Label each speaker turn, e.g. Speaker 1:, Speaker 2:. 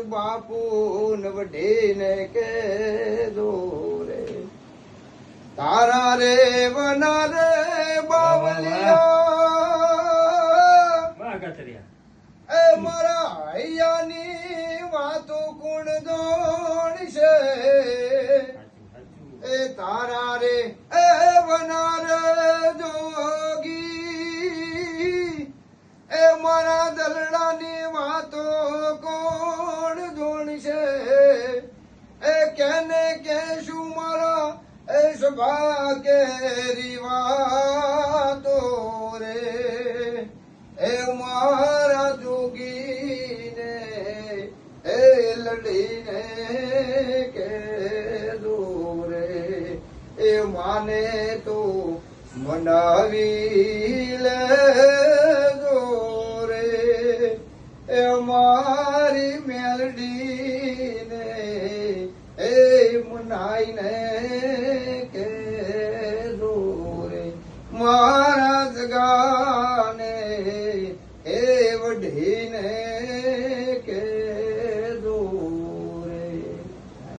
Speaker 1: બાપુ વઢીને કે દોરે તારા રે વના રે બાવલિયા એ મારા હૈયાની વાતો કોણ દોડશે એ તારા રે એ વના રે જોગી એ મારા દલડાની વાતો કોણ દોડશે એ કેને કેશું મારા એ સભા કેરી વાતો રે એ મારા જોગીને એ લડીને કે દોરે એ માને તો મનાવી લે દોરે એ મારી મેલડીને એ મનાઈને કે દોરે મારા જગાને એ વઢીને